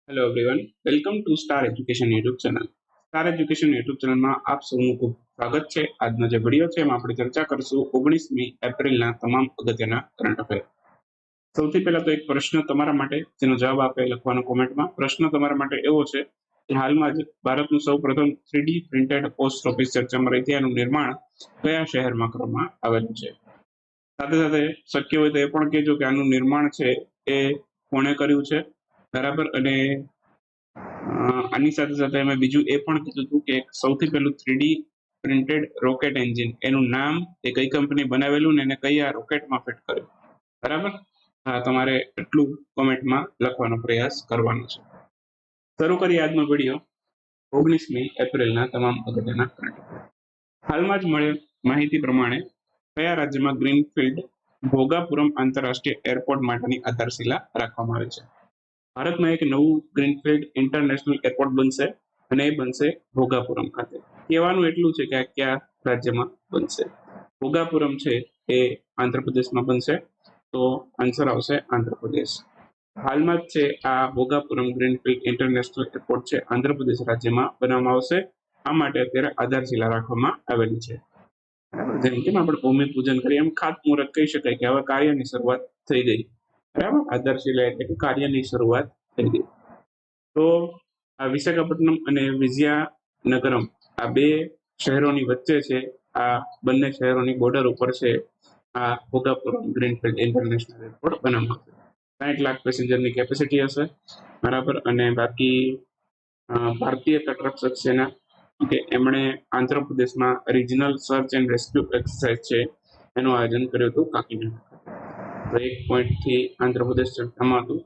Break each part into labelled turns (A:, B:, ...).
A: Hello everyone, welcome to star education YouTube channel. Star education YouTube ચેનલમાં આપ સૌનું ખૂબ સ્વાગત છે. આજનો જે વિડીયો છે એમાં આપણે ચર્ચા કરીશું 19મી એપ્રિલના તમામ અગત્યના કરંટ અફેર. સૌથી પહેલા તો એક પ્રશ્ન તમારા માટે, જેનો જવાબ આપે લખવાનો કોમેન્ટમાં. પ્રશ્ન તમારા માટે એવો છે કે હાલમાં જ ભારતનું સૌ પ્રથમ 3D પ્રિન્ટેડ પોસ્ટ ઓફિસ ચર્ચામાં રહી એનું નિર્માણ કયા શહેરમાં કરવામાં આવેલું છે? સાથે સાથે શક્ય હોય તો એ પણ કહેજો કે આનું નિર્માણ છે એ કોણે કર્યું છે, બરાબર. અને આની સાથે સાથે અમે બીજું એ પણ કીધું હતું કે સૌથી પહેલું 3D પ્રિન્ટેડ રોકેટ એન્જિન, એનું નામ, એ કઈ કંપની બનાવેલું ને એને કયા રોકેટમાં ફિટ કર્યું, બરાબર. હા, તમારે એટલું કોમેન્ટમાં લખવાનો પ્રયાસ કરવાનો છે. શરૂ કરીએ આજનો વિડીયો 19મી એપ્રિલના તમામ અગત્યના કરંટ અફેર. હાલમાં જ મળેલ માહિતી પ્રમાણે કયા રાજ્યમાં ગ્રીનફિલ્ડ ભોગાપુરમ આંતરરાષ્ટ્રીય એરપોર્ટ માટેની આધારશિલા રાખવામાં આવી છે? ભારતમાં એક નવું ગ્રીનફિલ્ડ ઇન્ટરનેશનલ એરપોર્ટ બનશે અને એ બનશે ભોગાપુરમ ખાતે. કહેવાનું એટલું છે કે આ કયા રાજ્યમાં બનશે? ભોગાપુરમ છે એ આંધ્રપ્રદેશમાં બનશે, તો આન્સર આવશે આંધ્રપ્રદેશ. હાલમાં જ છે આ ભોગાપુરમ ગ્રીનફિલ્ડ ઇન્ટરનેશનલ એરપોર્ટ છે આંધ્રપ્રદેશ રાજ્યમાં બનાવવામાં આવશે. આ માટે અત્યારે આધારશિલા રાખવામાં આવેલી છે. જેમ કે આપણે ભૂમિપૂજન કરીએ એમ ખાતમુહૂર્ત કહી શકાય કે હવે કાર્યની શરૂઆત થઈ ગઈ, બરાબર. આધારશિલા એટલે કે કાર્યની શરૂઆત થઈ ગઈ. તો આ વિશાખાપટ્ટનમ અને વિજયાનગરમ, આ બે શહેરોની વચ્ચે છે, આ બંને શહેરોની બોર્ડર ઉપર છે આ ભોગાપુરમ ગ્રીનફિલ્ડ ઇન્ટરનેશનલ એરપોર્ટ બનાવવામાં આવશે. 60 લાખ પેસેન્જરની કેપેસિટી હશે, બરાબર. અને બાકી ભારતીય તટરક્ષક સેના કે એમણે આંધ્રપ્રદેશમાં regional search and rescue exercise છે એનું આયોજન કર્યું હતું કાકીનાડા. તો એક પોઈન્ટથી આંધ્રપ્રદેશ ચર્ચામાં હતું.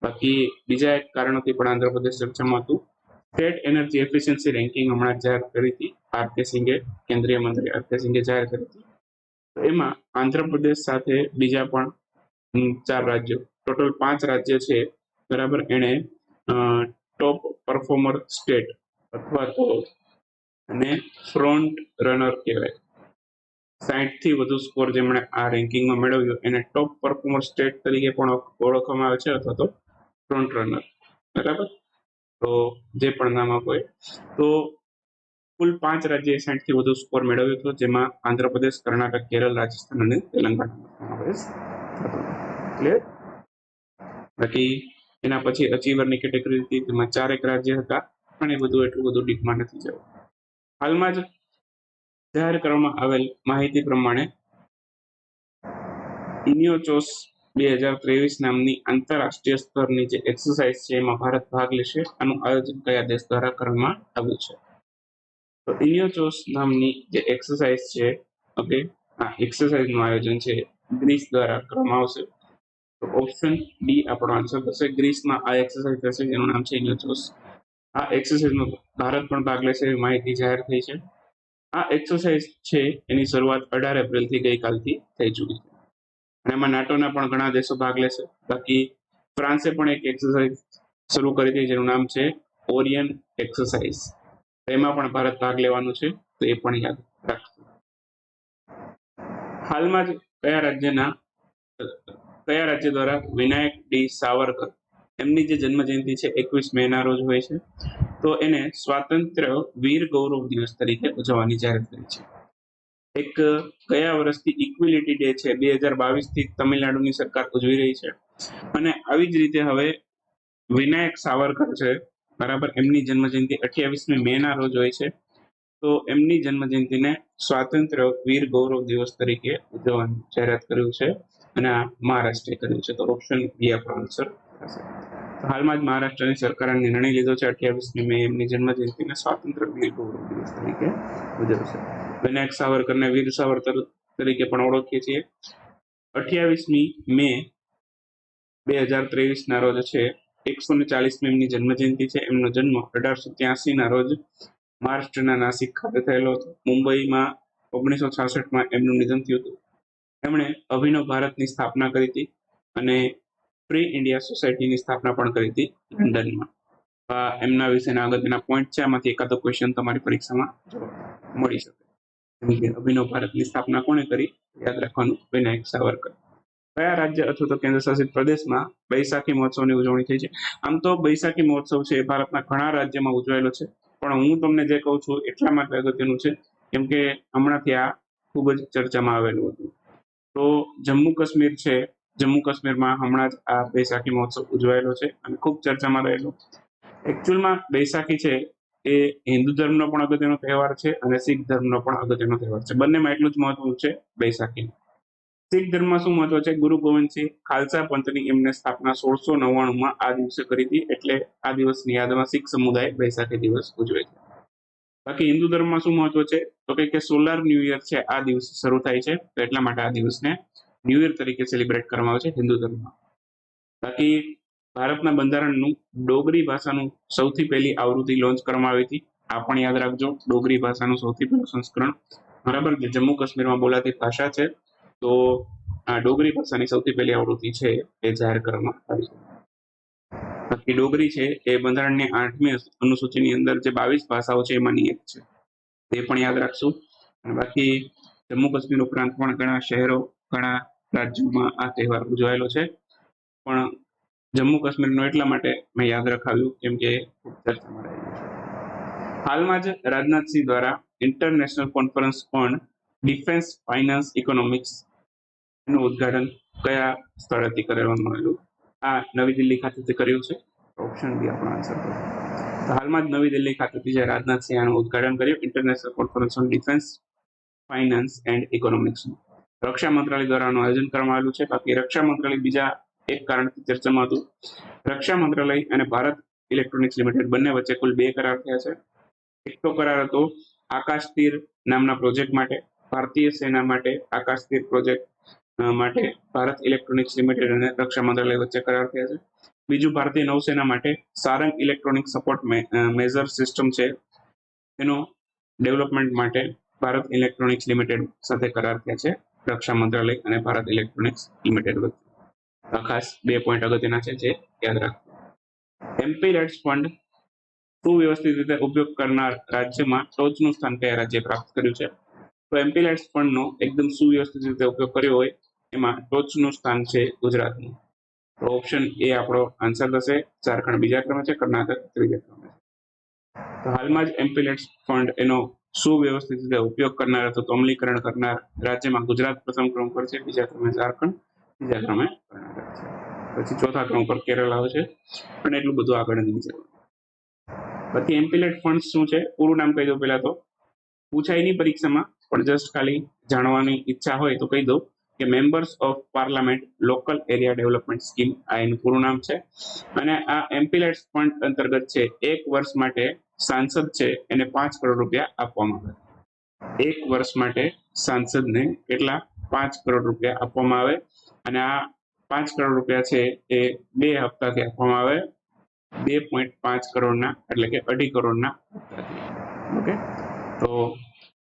A: બાકી બીજા એક કારણોથી પણ આંધ્રપ્રદેશ ચર્ચામાં હતું. સ્ટેટ એનર્જી એફિશિયન્સી રેન્કિંગ હમણાં જાહેર કરી હતી આર.કે. સિંઘે, કેન્દ્રીય મંત્રી આર.કે. સિંઘે જાહેર કરી હતી. તો એમાં આંધ્રપ્રદેશ સાથે બીજા પણ 4 રાજ્યો, ટોટલ 5 રાજ્ય છે, બરાબર. એણે ટોપ પરફોર્મર સ્ટેટ અથવા તો અને ફ્રન્ટ રનર કહેવાય. 60 થી વધુ સ્કોર જેમણે આ રેન્કિંગમાં મેળવ્યો એને ટોપ પરફોર્મર સ્ટેટ તરીકે પણ ઓળખવામાં આવે છે, અથવા તો ફ્રન્ટ રનર, બરાબર. તો જે પણ નામ આપો એ. તો કુલ 5 રાજ્યએ 60 થી વધુ સ્કોર મેળવ્યો હતો, જેમાં આંધ્રપ્રદેશ, કર્ણાટક, કેરળ, રાજસ્થાન અને તેલંગાણાનો સમાવેશ થતો. ક્લિયર? બાકી એના પછી અચીવરની કેટેગરી હતી, તેમાં 4 રાજ્ય હતા, પણ એ બધું એટલું બધું ડીપમાં નથી જવું. હાલમાં જ જાહેર કરવામાં આવેલ માહિતી પ્રમાણે ઇનિયોચોસ 2023 નામની આંતરરાષ્ટ્રીય સ્તરની જે એક્સરસાઇઝ છે એમાં ભારત ભાગ લેશે. આનું આયોજન કયા દેશ દ્વારા કરવામાં આવ્યું છે? તો ઇનિયોચોસ નામની જે એક્સરસાઇઝ છે, ઓકે, આ એક્સરસાઇઝનું આયોજન છે ગ્રીસ દ્વારા કરવામાં આવશે. તો ઓપ્શન ડી આપણો આન્સર થશે. ગ્રીસમાં આ એક્સરસાઇઝ થશે જેનું નામ છે ઇનિયોચોસ. આ એક્સરસાઇઝમાં ભારત પણ ભાગ લેશે એવી માહિતી જાહેર થઈ છે. આ એક્સરસાઇઝ છે એની શરૂઆત 18 એપ્રિલથી ગઈકાલથી થઈ ચૂકી છે. અને એમાં નાટોના પણ ઘણા દેશો ભાગ લેશે. બાકી ફ્રાન્સે પણ એક એક્સરસાઇઝ શરૂ કરી હતી જેનું નામ છે ઓરિયન એક્સરસાઇઝ. એમાં પણ ભારત ભાગ લેવાનું છે, તો એ પણ યાદ રાખજો. હાલમાં જ કયા રાજ્ય દ્વારા વિનાયક ડી સાવરકર, એમની જે જન્મ જયંતિ છે 21 મેના રોજ હોય છે, તો એને સ્વાતંત્ર્ય વીર ગૌરવ દિવસ તરીકે ઉજવવાની જાહેરાત કરી છે. એક ગયા વર્ષથી ઇક્વિલિટી ડે છે 2022 થી તમિલનાડુની સરકાર ઉજવી રહી છે. અને આવી જ રીતે હવે વિનાયક સાવરકર છે, બરાબર, એમની જન્મજયંતિ 28મી મેના રોજ હોય છે. તો એમની જન્મજયંતિને સ્વાતંત્ર્ય વીર ગૌરવ દિવસ તરીકે ઉજવવાની જાહેરાત કર્યું છે, અને આ મહારાષ્ટ્રે કર્યું છે. તો ઓપ્શન બી આપણો આન્સર થશે. હાલમાં જ મહારાષ્ટ્રની સરકારે નિર્ણય લીધો છે 28મી મે એમની જન્મજયંતિને સ્વાતંત્ર્ય વીર ગૌરવ દિવસ તરીકે ઉજવશે. વિનાયક સાવરકરને વીર સાવરકર તરીકે પણ ઓળખીએ છીએ. 28મી મે 2023 ના રોજ છે 140મી એમની જન્મજયંતિ છે. એમનો જન્મ 1883 ના રોજ મહારાષ્ટ્રના નાસિક ખાતે થયેલો હતો. મુંબઈમાં 1966માં એમનું નિધન થયું હતું. એમણે અભિનવ ભારતની સ્થાપના કરી હતી અને ફ્રી ઇન્ડિયા સોસાયટીની સ્થાપના પણ કરી હતી લંડનમાં. એમના વિશેના અગત્યના પોઈન્ટ છે, આમાંથી એકાદો ક્વેશ્ચન તમારી પરીક્ષામાં જોવા મળી શકે. અભિનવ ભારતની સ્થાપના કોણે કરી? યાદ રાખવાનું, વિનાયક સાવરકર. કયા રાજ્ય અથવા તો કેન્દ્ર શાસિત પ્રદેશમાં બૈશાખી મહોત્સવની ઉજવણી થઈ છે? આમ તો બૈશાખી મહોત્સવ છે એ ભારતના ઘણા રાજ્યમાં ઉજવાયેલો છે, પણ હું તમને જે કહું છું એટલા માટે અગત્યનું છે કેમ કે હમણાંથી આ ખૂબ જ ચર્ચામાં આવેલું હતું. તો જમ્મુ કાશ્મીર છે, જમ્મુ કાશ્મીરમાં હમણાં જ આ બૈશાખી મહોત્સવ ઉજવાયેલો છે અને ખૂબ ચર્ચામાં રહેલો. એકચ્યુઅલમાં બૈશાખી છે એ હિન્દુ ધર્મનો પણ અગત્યનો તહેવાર છે અને શીખ ધર્મનો પણ અગત્યનો તહેવાર છે. બંનેમાં એટલું જ મહત્વ છે બૈશાખી. શીખ ધર્મમાં શું મહત્વ છે? ગુરુ ગોવિંદસિંહ ખાલસા પંથની એમને સ્થાપના 1699માં આ દિવસે કરી હતી, એટલે આ દિવસની યાદમાં શીખ સમુદાય બૈશાખી દિવસ ઉજવે છે. બાકી હિન્દુ ધર્મમાં શું મહત્વ છે? તો કે સોલાર ન્યૂ યર છે આ દિવસ શરૂ થાય છે, તો એટલા માટે આ દિવસને ન્યૂ યર તરીકે સેલિબ્રેટ કરવામાં આવે છે હિન્દુ ધર્મમાં. બાકી ભારતના બંધારણનું ડોગરી ભાષાનું સૌથી પહેલી આવૃત્તિ લોન્ચ કરવામાં આવી હતી. આ પણ યાદ રાખજો, ડોગરી ભાષાનું સૌથી પહેલું સંસ્કરણ. બરાબર, જે જમ્મુ કાશ્મીરમાં બોલાતી ભાષા છે, તો આ ડોગરી ભાષાની સૌથી પહેલી આવૃત્તિ છે એ જાહેર કરવામાં આવી છે. બાકી ડોગરી છે એ બંધારણની 8મી અનુસૂચિની અંદર જે 22 ભાષાઓ છે એમાંની એક છે, તે પણ યાદ રાખશું. અને બાકી જમ્મુ કાશ્મીર ઉપરાંત પણ ઘણા શહેરો, ઘણા રાજ્યોમાં આ તહેવાર ઉજવાયેલો છે, પણ જમ્મુ કાશ્મીરનો એટલા માટે મેં યાદ રખાવ્યું કેમ કે ખૂબ ચર્ચામાં રહેલું છે. હાલમાં જ રાજનાથસિંહ દ્વારા international conference on defence finance economics નું ઉદ્ઘાટન કયા સ્થળેથી કરવામાં આવેલું? આ નવી દિલ્હી ખાતેથી કર્યું છે. ઓપ્શન બી આપણો આન્સર છે. તો હાલમાં જ નવી દિલ્હી ખાતેથી જે રાજનાથસિંહ આનું ઉદ્ઘાટન કર્યું international conference on defence finance and ઇકોનોમિક્સનું. રક્ષા મંત્રાલય દ્વારા આનું આયોજન કરવામાં આવેલું છે. બાકી રક્ષા મંત્રાલય બીજા એક કારણથી ચર્ચામાં હતું. રક્ષા મંત્રાલય અને ભારત ઇલેક્ટ્રોનિક્સ લિમિટેડ બંને વચ્ચે કુલ 2 કરાર થયા છે. એક તો કરાર હતો આકાશ તીર નામના પ્રોજેક્ટ માટે, ભારતીય સેના માટે આકાશ તીર પ્રોજેક્ટ માટે ભારત ઇલેક્ટ્રોનિક્સ લિમિટેડ અને રક્ષા મંત્રાલય વચ્ચે કરાર થયા છે. બીજું ભારતીય નૌસેના માટે Sarang electronic support major system છે એનો ડેવલપમેન્ટ માટે ભારત ઇલેક્ટ્રોનિક્સ લિમિટેડ સાથે કરાર થયા છે રક્ષા મંત્રાલય અને ભારત ઇલેક્ટ્રોનિક્સ લિમિટેડ વચ્ચે. ખાસ 2 પોઈન્ટ અગત્યના છે જે યાદ રાખો. એમપીલેટ્સ ફંડ સુવ્યવસ્થિત રીતે ઉપયોગ કરનાર રાજ્યમાં ટોચનું સ્થાન કયા રાજ્યે પ્રાપ્ત કર્યું છે? તો એમપીલેટ્સ ફંડનો એકદમ સુવ્યવસ્થિત રીતે ઉપયોગ કર્યો હોય એમાં ટોચનું સ્થાન છે ગુજરાતનું. તો ઓપ્શન એ આપણો આન્સર થશે. ઝારખંડ બીજા ક્રમે છે, કર્ણાટક ત્રીજા ક્રમે છે. તો હાલમાં જ એમપીલેટ્સ ફંડ એનો સુવ્યવસ્થિત રીતે ઉપયોગ કરનાર અથવા તો અમલીકરણ કરનાર રાજ્યમાં ગુજરાત પ્રથમ ક્રમ પર છે, બીજા ક્રમે ઝારખંડ, ત્રીજા ક્રમે કર્ણાટક છે. પછી ચોથા ક્રમ પર કેરળ આવે છે, પણ એટલું બધું આગળ નથી જવાનું. બાકી એમપીલેટ ફંડ શું છે? પૂરું નામ કહી દો પહેલા તો. પૂછાય નહીં પરીક્ષામાં, પણ જસ્ટ ખાલી જાણવાની ઈચ્છા હોય તો કહી દો કે members of parliament local area development scheme, આ એનું પૂરું નામ છે. અને આ એમપીલેટ ફંડ અંતર્ગત છે 1 વર્ષ માટે સાંસદ છે એને 5 કરોડ રૂપિયા આપવામાં આવે. 1 વર્ષ માટે સાંસદને કેટલા? 5 કરોડ રૂપિયા આપવામાં આવે. અને આ 5 કરોડ રૂપિયા છે એ 2 હપ્તાથી આપવામાં આવે. 2.5 કરોડના એટલે કે 2.5 કરોડના હપ્તાથી. ઓકે, તો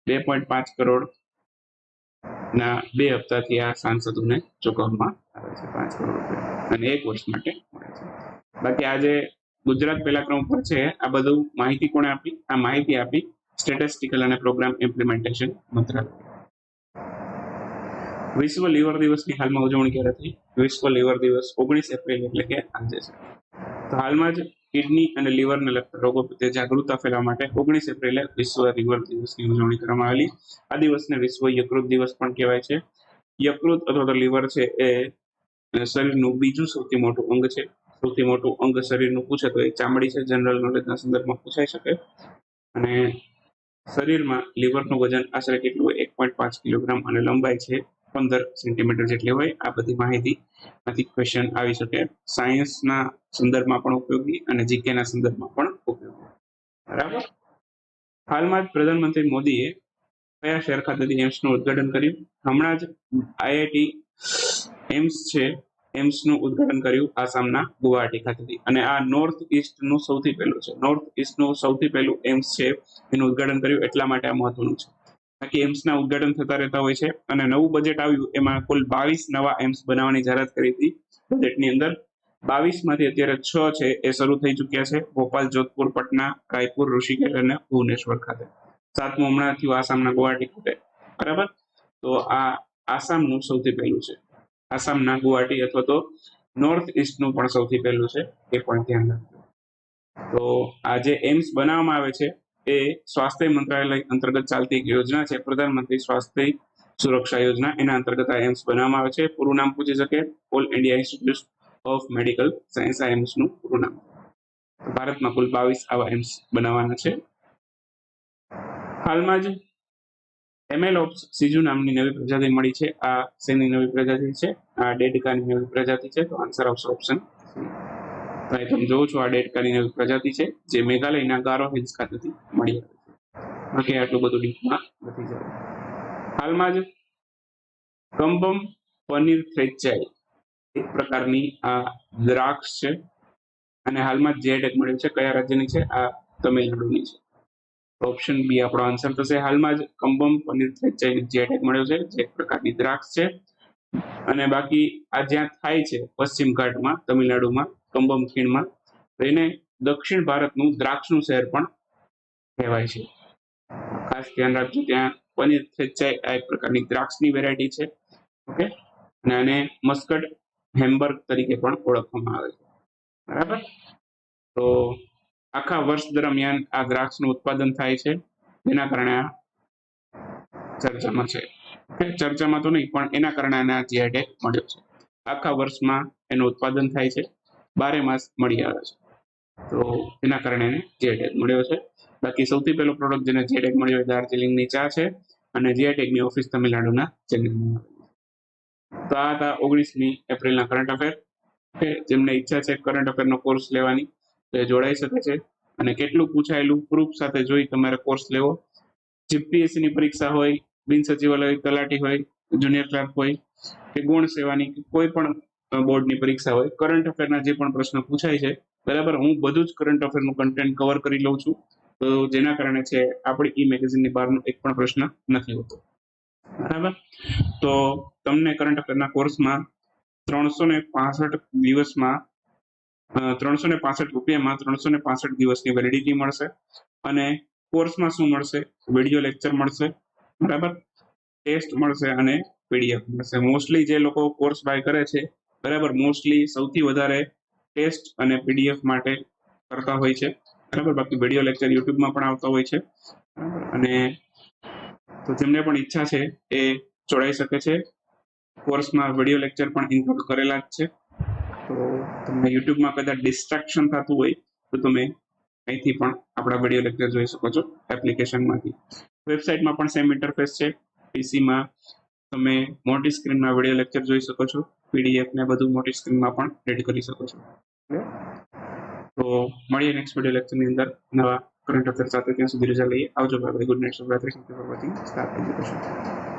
A: 2.5 કરોડ ના 2 હપ્તાથી આ સાંસદોને ચૂકવવામાં આવે છે 5 કરોડ રૂપિયા અને 1 વર્ષ માટે મળે છે. બાકી આજે ગુજરાત પહેલા ક્રમ પર છે. આ બધું માહિતી કોણે આપી? આ માહિતી આપી સ્ટેટિસ્ટિકલ અને પ્રોગ્રામ ઇમ્પ્લિમેન્ટેશન મંત્રાલય. વિશ્વ લીવર દિવસની હાલમાં ઉજવણી ક્યારે થઈ? વિશ્વ લીવર દિવસ 19 એપ્રિલ એટલે કે આજે છે. તો હાલમાં જ કિડની અને લીવરને લગતા રોગો પ્રત્યે જાગૃતતા ફેલાવવા માટે 19 એપ્રિલે વિશ્વ લીવર દિવસની ઉજવણી કરવામાં આવેલી. આ દિવસને વિશ્વ યકૃત દિવસ પણ કહેવાય છે. યકૃત અથવા તો લીવર છે એ શરીરનું બીજું સૌથી મોટું અંગ છે. સૌથી મોટું અંગ શરીરનું પૂછે તો એ ચામડી છે. જનરલ નોલેજના સંદર્ભમાં પૂછાઈ શકે. અને શરીરમાં લીવરનું વજન આશરે કેટલું હોય? 1.5 કિલોગ્રામ અને લંબાઈ છે 15 સેન્ટીમીટર જેટલી હોય. આ બધી માહિતીમાંથી ક્વેશ્ચન આવી શકે. સાયન્સના સંદર્ભમાં પણ ઉપયોગી અને જીકેના સંદર્ભમાં પણ ઉપયોગી. બરાબર. હાલમાં જ પ્રધાનમંત્રી મોદીએ કયા શહેર ખાતેથી એમ્સનું ઉદ્ઘાટન કર્યું? હમણાં જ આઈઆઈટી એમ્સ છે, એમ્સનું ઉદ્ઘાટન કર્યું આસામના ગુવાહાટી ખાતેથી. અને આ નોર્થ ઈસ્ટનું સૌથી પહેલું છે. નોર્થ ઈસ્ટનું સૌથી પહેલું એમ્સ છે એનું ઉદ્ઘાટન કર્યું, એટલા માટે આ મહત્વનું છે. બાકી એમ્સના ઉદ્ઘાટન થતા રહેતા હોય છે. અને નવું બજેટ આવ્યું એમાં કુલ 22 નવા એમ્સ બનાવવાની જાહેરાત કરી હતી બજેટની અંદર. 22 માંથી અત્યારે 6 છે એ શરૂ થઈ ચુક્યા છે. ભોપાલ, જોધપુર, પટના, રાયપુર, ઋષિકેશ અને ભુવનેશ્વર ખાતે. 7મું હમણાં થયું આસામના ગુવાહાટી ખાતે. બરાબર. તો આ આસામનું સૌથી પહેલું છે. આસામના ગુવાહાટી અથવા તો નોર્થ ઈસ્ટનું પણ સૌથી પહેલું છે, એ પણ ધ્યાન રાખજો. તો આ જે એમ્સ બનાવવામાં આવે છે એ સ્વાસ્થ્ય મંત્રાલય અંતર્ગત ચાલતી એક યોજના છે, પ્રધાનમંત્રી સ્વાસ્થ્ય સુરક્ષા યોજના. એના અંતર્ગત આ એમ્સ બનાવવામાં આવે છે. પૂરું નામ પૂછી શકે, all India institute of medical science, આ એમ્સ નું પૂરું નામ. ભારતમાં કુલ 22 આવા એમ્સ બનાવવાના છે. હાલમાં જ એમેલોપ્સ સીજુ નામની નવી પ્રજાતિ મળી છે. આ શેની નવી પ્રજાતિ છે? આ ડેડકાની નવી પ્રજાતિ છે. તો આન્સર આવશે ઓપ્શન સી. તો અહીં તમે જોવો છો, આ ડેડકાની નવી પ્રજાતિ છે જે મેઘાલયના ગારો હિલ્સ ખાતેથી મળી આવે છે. બાકી આટલું બધું ડીપમાં નથી જવું. હાલમાં જ કંબમ પનીર થ્રેચાઈ એક પ્રકારની આ દ્રાક્ષ છે અને હાલમાં જે ટેગ મળ્યું છે, કયા રાજ્યની છે? આ તમિલનાડુની છે. ઓપ્શન બી આપણો આન્સર થશે. હાલમાં જ કંબમ પનીર થ્રેચાઈ જે ટેગ મળ્યો છે, જે એક પ્રકારની દ્રાક્ષ છે. અને બાકી આ જ્યાં થાય છે પશ્ચિમ ઘાટમાં, તમિલનાડુમાં, કંબમ ખીણમાં, તો એને દક્ષિણ ભારતનું દ્રાક્ષનું શહેર પણ કહેવાય છે. ખાસ ધ્યાન રાખજો, ત્યાં પનીર થ્રેચાઈ આ એક પ્રકારની દ્રાક્ષની વેરાયટી છે. ઓકે, અને આને મસ્કટ હેમ્બર્ગ તરીકે પણ ઓળખવામાં આવે છે. બરાબર. તો આખા વર્ષ દરમિયાન આ દ્રાક્ષનું ઉત્પાદન થાય છે, જેના કારણે આ ચર્ચામાં છે. ચર્ચામાં તો નહીં, પણ એના કારણે આને જીઆઈ ટેગ મળ્યો છે. આખા વર્ષમાં એનું ઉત્પાદન થાય છે, 12 માસ મળી આવે છે, તો એના કારણે એને જીઆઈ ટેગ મળ્યો છે. બાકી સૌથી પહેલો પ્રોડક્ટ જેને જીઆઈ ટેગ મળ્યો એ દાર્જિલિંગની ચા છે, અને જીઆઈ ટેગની ઓફિસ તમિલનાડુના ચેન્નઈમાં. તો આ હતા 19મી એપ્રિલના કરંટ અફેર. જેમને ઈચ્છા છે કરંટ અફેરનો કોર્સ લેવાની, તો એ જોડાઈ શકે છે. અને કેટલું પૂછાયેલું પ્રૂફ સાથે જોઈ તમારે કોર્સ લેવો. જીપીએસસી ની પરીક્ષા હોય, બિન સચિવાલય તલાટી હોય, જુનિયર ક્લાર્ક હોય કે ગુણ સેવાની કે કોઈ પણ બોર્ડની પરીક્ષા હોય, કરંટ અફેરના જે પણ પ્રશ્નો પૂછાય છે, બરાબર, હું બધું જ કરંટ અફેરનું કન્ટેન્ટ કવર કરી લઉં છું. તો જેના કારણે છે આપણી ઈ મેગેઝિનની બહારનો એક પણ પ્રશ્ન નથી હોતો. બરાબર. તો તમને કરંટ અફેરના કોર્સમાં 365 દિવસમાં 365 રૂપિયામાં 365 દિવસની વેલિડિટી મળશે. અને કોર્સમાં શું મળશે? વિડીયો લેક્ચર મળશે, બરાબર, ટેસ્ટ મળશે અને પીડીએફ મળશે. મોસ્ટલી જે લોકો કોર્સ બાય કરે છે, બરાબર, મોસ્ટલી સૌથી વધારે ટેસ્ટ અને પીડીએફ માટે કરતા હોય છે, બરાબર. બાકી વિડીયો લેક્ચર યુટ્યુબમાં પણ આવતા હોય છે, બરાબર. અને તો જેમને પણ ઈચ્છા છે એ જોડાઈ શકે છે. કોર્સમાં વિડીયો લેક્ચર પણ ઇન્ક્લુડ કરેલા જ છે. તો તમને યુટ્યુબમાં કદાચ ડિસ્ટ્રેક્શન થતું હોય તો તમે અહીંથી પણ આપણા વિડીયો લેક્ચર જોઈ શકો છો એપ્લિકેશનમાંથી. વેબસાઇટમાં પણ સેમ ઇન્ટરફેસ છે. પીસીમાં તમે મોટી સ્ક્રીનમાં વિડીયો લેક્ચર જોઈ શકો છો, પીડીએફ ને બધું મોટી સ્ક્રીનમાં પણ રીડ કરી શકો છો. તો મળીએ નેક્સ્ટ વિડીયો લેક્ચરની અંદર નવા કરંટ અફેર સાથે. ત્યાં સુધી રજા લઈએ. આવજો. બાય. Good night. શુભરાત્રી. Thank you for watching star education.